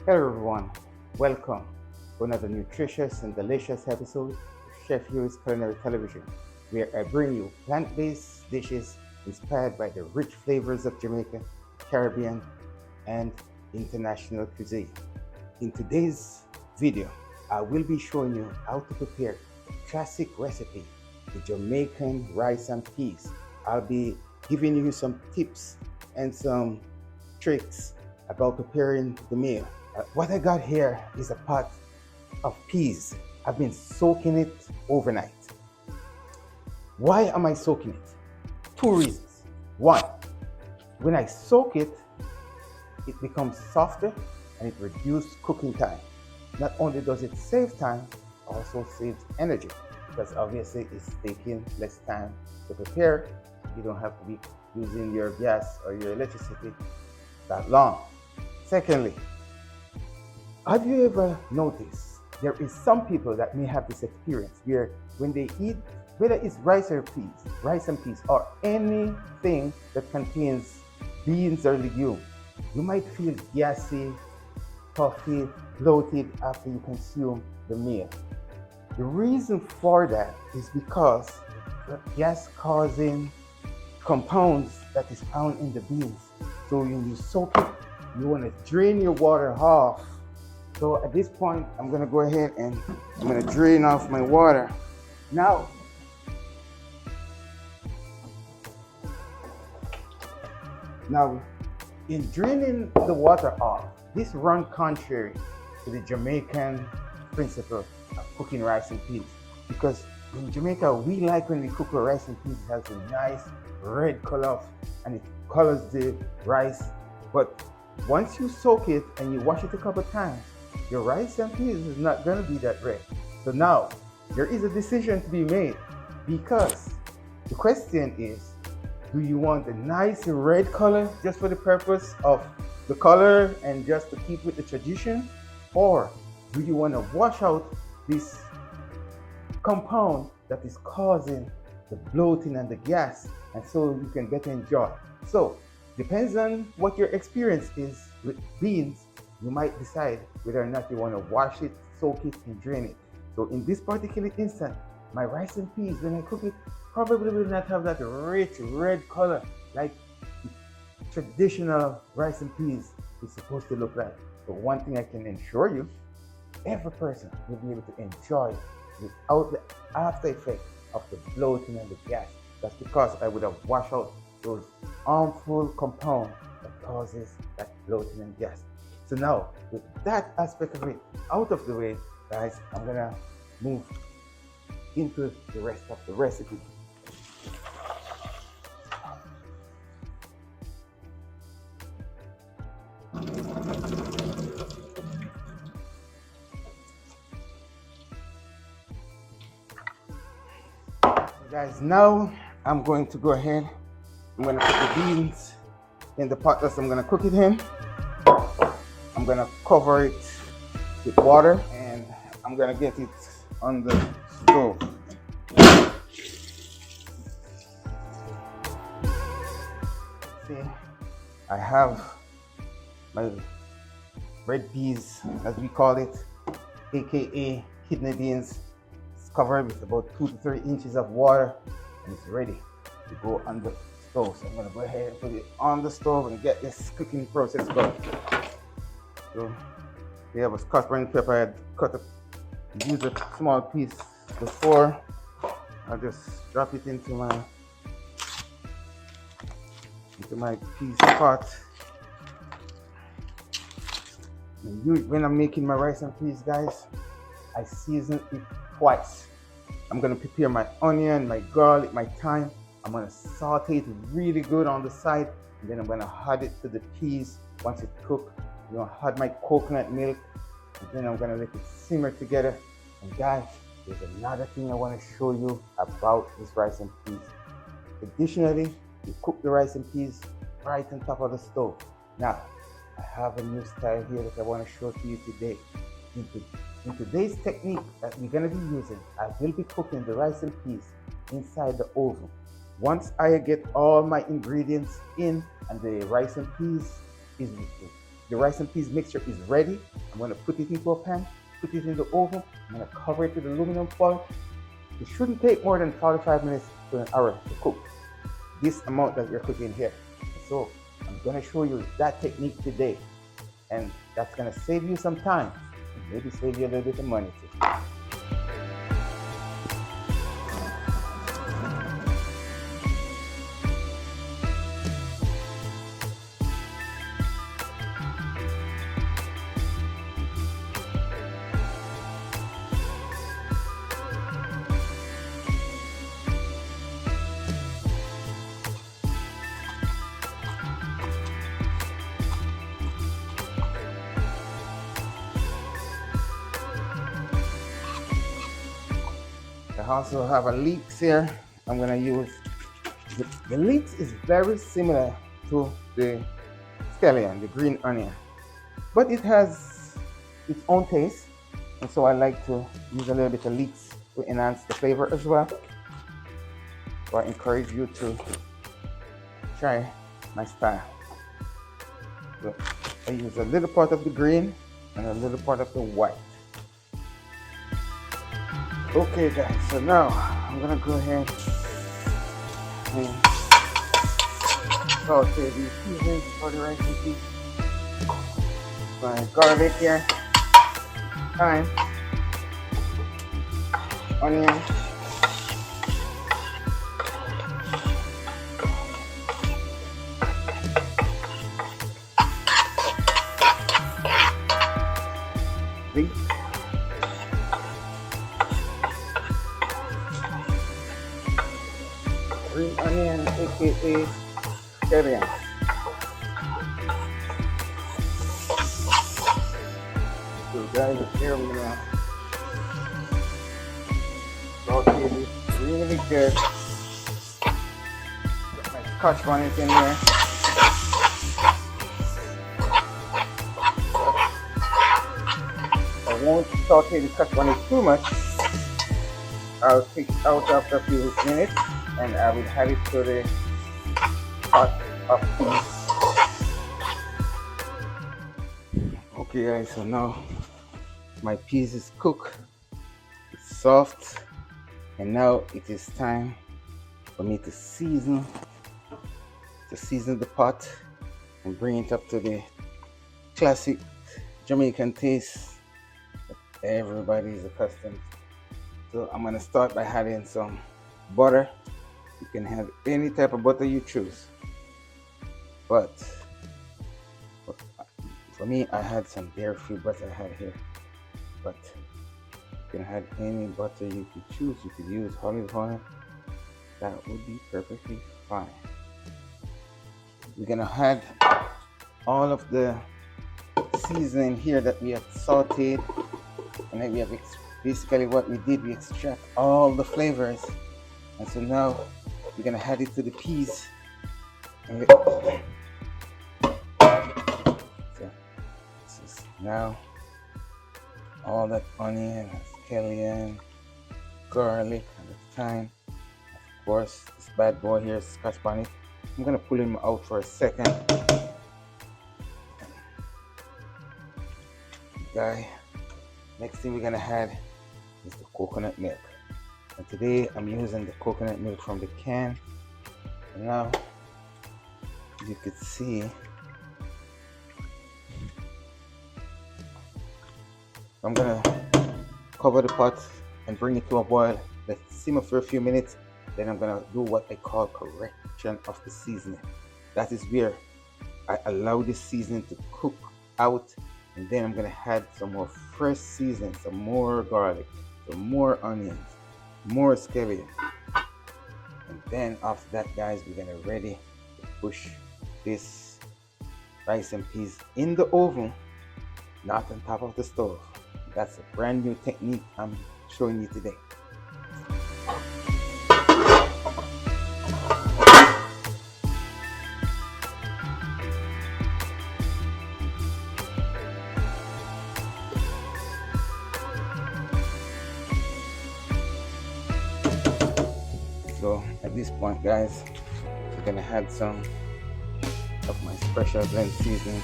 Hello everyone, welcome to another nutritious and delicious episode of Chef Huie's Culinary Television, where I bring you plant-based dishes inspired by the rich flavors of Jamaica, Caribbean, and international cuisine. In today's video, I will be showing you how to prepare the classic recipe, the Jamaican rice and peas. I'll be giving you some tips and some tricks about preparing the meal. What I got here is a pot of peas. I've been soaking it overnight. Why am I soaking it? Two reasons. One, when I soak it, it becomes softer and it reduces cooking time. Not only does it save time, also saves energy because obviously it's taking less time to prepare. You don't have to be using your gas or your electricity that long. Secondly, have you ever noticed there is some people that may have this experience where when they eat, whether it's rice and peas, or anything that contains beans or legumes, you might feel gassy, puffy, bloated after you consume the meal. The reason for that is because the gas causing compounds that is found in the beans. So when you soak it, you want to drain your water off. So at this point, I'm going to go ahead and I'm going to drain off my water. Now, in draining the water off, this runs contrary to the Jamaican principle of cooking rice and peas. Because in Jamaica, we like when we cook our rice and peas, it has a nice red color and it colors the rice. But once you soak it and you wash it a couple times, your rice and peas is not going to be that red. So now there is a decision to be made because the question is, do you want a nice red color just for the purpose of the color and just to keep with the tradition? Or do you want to wash out this compound that is causing the bloating and the gas and so you can better enjoy? So depends on what your experience is with beans. You might decide whether or not you want to wash it, soak it, and drain it. So in this particular instance, my rice and peas, when I cook it, probably will not have that rich red color like traditional rice and peas is supposed to look like. But one thing I can assure you, every person will be able to enjoy without the after effect of the bloating and the gas. That's because I would have washed out those harmful compounds that causes that bloating and gas. So now, with that aspect of it out of the way, guys, I'm gonna move into the rest of the recipe. Guys, now I'm going to go ahead. I'm gonna put the beans in the pot that I'm gonna cook it in. I'm gonna cover it with water and I'm gonna get it on the stove. See, I have my red peas, as we call it, aka kidney beans. It's covered with about 2 to 3 inches of water and it's ready to go on the stove. So I'm gonna go ahead and put it on the stove and get this cooking process going. So we have a Scotch brown pepper. I had used a small piece before. I'll just drop it into my peas pot. And when I'm making my rice and peas, guys, I season it twice. I'm gonna prepare my onion, my garlic, my thyme. I'm gonna saute it really good on the side, and then I'm gonna add it to the peas once it's cooked. I'm gonna add my coconut milk, and then I'm gonna let it simmer together. And guys, there's another thing I want to show you about this rice and peas. Additionally, you cook the rice and peas right on top of the stove. Now, I have a new style here that I want to show to you today. In today's technique that we're going to be using, I will be cooking the rice and peas inside the oven. Once I get all my ingredients in and the rice and peas is the rice and peas mixture is ready, I'm going to put it into a pan, put it in the oven. I'm going to cover it with aluminum foil. It shouldn't take more than 45 minutes to an hour to cook this amount that you're cooking here. So I'm going to show you that technique today, and that's going to save you some time and maybe save you a little bit of money too. I also have a leeks here. I'm going to use the leeks is very similar to the scallion, the green onion, but it has its own taste, and so I like to use a little bit of leeks to enhance the flavor as well. So I encourage you to try my style. So I use a little part of the green and a little part of the white. Okay guys, so now I'm gonna go ahead and saute these seasonings for the rice and peas. My garlic here, thyme, onion, leek, green onion, aka scallion. So guys, here we're gonna saute this really good. Put my Scotch bonnet in there. I won't saute the Scotch bonnet too much. I'll take it out after a few minutes and I will add it to the pot of peas. Okay guys, so now my peas is cooked, it's soft, and now it is time for me to season the pot and bring it up to the classic Jamaican taste that everybody is accustomed. So I'm gonna start by adding some butter. You can have any type of butter you choose, but for me, I had some dairy-free butter I had here, but you can have any butter you could choose. You could use olive oil, that would be perfectly fine. We're gonna add all of the seasoning here that we have sauteed, and then we have basically what we did, we extract all the flavors, and so now we're gonna add it to the peas. And so this is now all that onion, scallion, garlic, and the thyme. Of course, this bad boy here is Scotch bonnet. I'm gonna pull him out for a second. Guy. Next thing we're gonna add is the coconut milk. And today I'm using the coconut milk from the can. And now you could see I'm gonna cover the pot and bring it to a boil. Let it simmer for a few minutes. Then I'm gonna do what I call correction of the seasoning. That is where I allow the seasoning to cook out, and then I'm gonna add some more fresh seasoning, some more garlic, some more onions, more scallion. And then after that, guys, we're gonna ready to push this rice and peas in the oven, not on top of the stove. That's a brand new technique I'm showing you today. So at this point, guys, we're gonna add some of my special blend seasoning.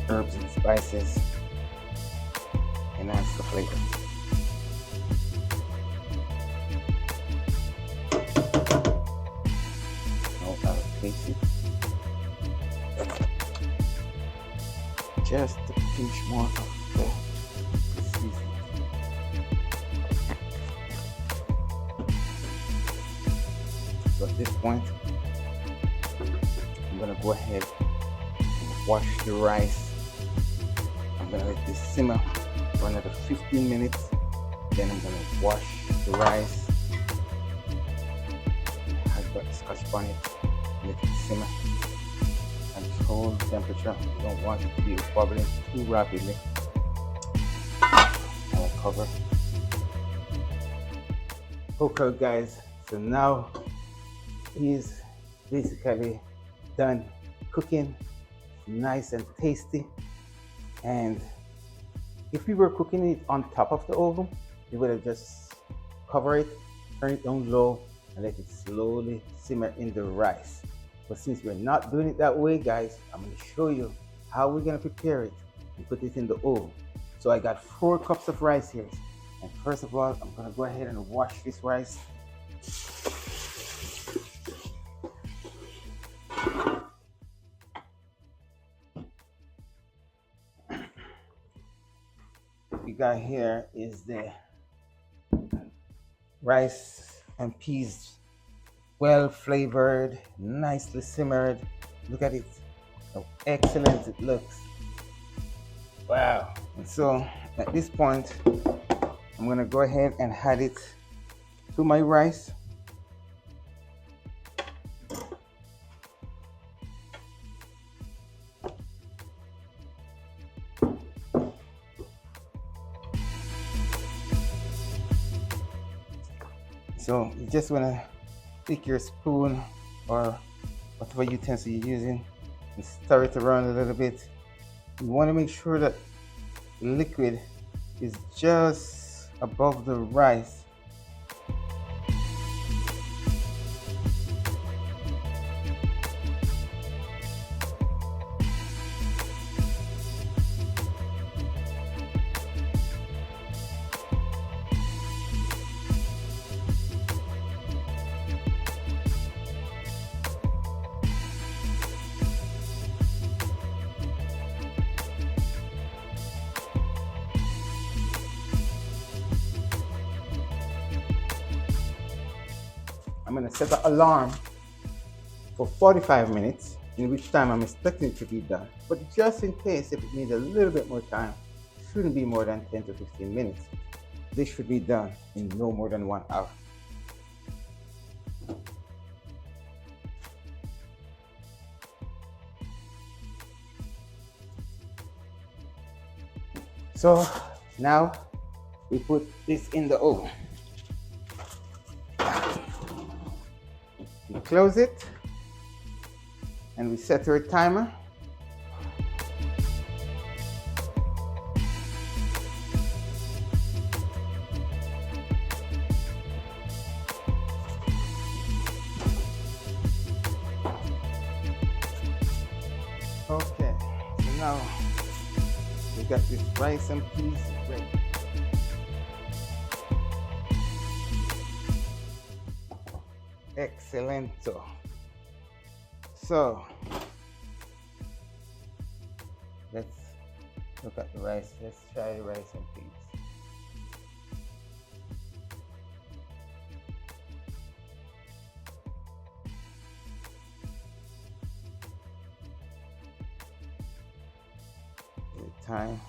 herbs and spices, enhance the flavor. Now I'll place it just a pinch more of the seasoning. So at this point, I'm gonna go ahead and wash the rice. I'm gonna let this simmer for another 15 minutes. Then I'm gonna wash the rice. I've got the Scotch bonnet, let it simmer. Control the temperature. You don't want it to be bubbling too rapidly. I'll cover. Okay, guys. So now he's basically done cooking, nice and tasty. And if we were cooking it on top of the oven, we would have just cover it, turn it down low, and let it slowly simmer in the rice. But since we're not doing it that way, guys, I'm going to show you how we're going to prepare it and put it in the oven. So I got 4 cups of rice here. And first of all, I'm going to go ahead and wash this rice. What we got here is the rice and peas, well flavored, nicely simmered. Look at it, how excellent it looks. Wow. And so at this point, I'm gonna go ahead and add it to my rice. So you just want to take your spoon or whatever utensil you're using and stir it around a little bit. You want to make sure that the liquid is just above the rice. I'm going to set an alarm for 45 minutes, in which time I'm expecting it to be done. But just in case, if it needs a little bit more time, it shouldn't be more than 10 to 15 minutes. This should be done in no more than 1 hour. So now we put this in the oven. We close it and we set our timer. Okay, so now we got this rice and peas ready. Excellento. So let's look at the rice. Let's try the rice and peas. Time.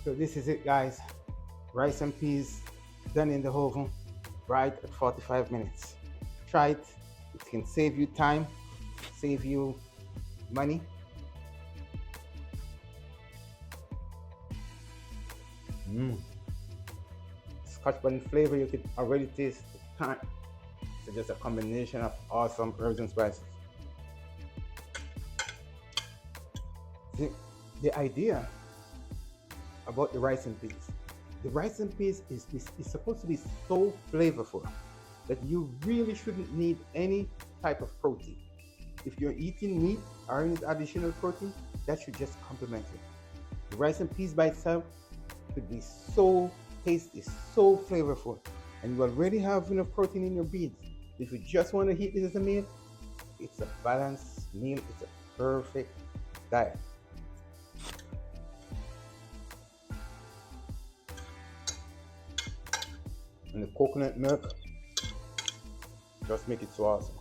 So this is it, guys. Rice and peas done in the oven right at 45 minutes. Try it. It can save you time, save you money. Scotch bonnet flavor, you can already taste the thyme. So just a combination of awesome herbs and spices. The idea about the rice and peas. The rice and peas is supposed to be so flavorful that you really shouldn't need any type of protein. If you're eating meat or any additional protein, that should just complement it. The rice and peas by itself could be so tasty, so flavorful, and you already have enough protein in your beans. If you just want to eat this as a meal, it's a balanced meal. It's a perfect diet. And the coconut milk just make it so awesome.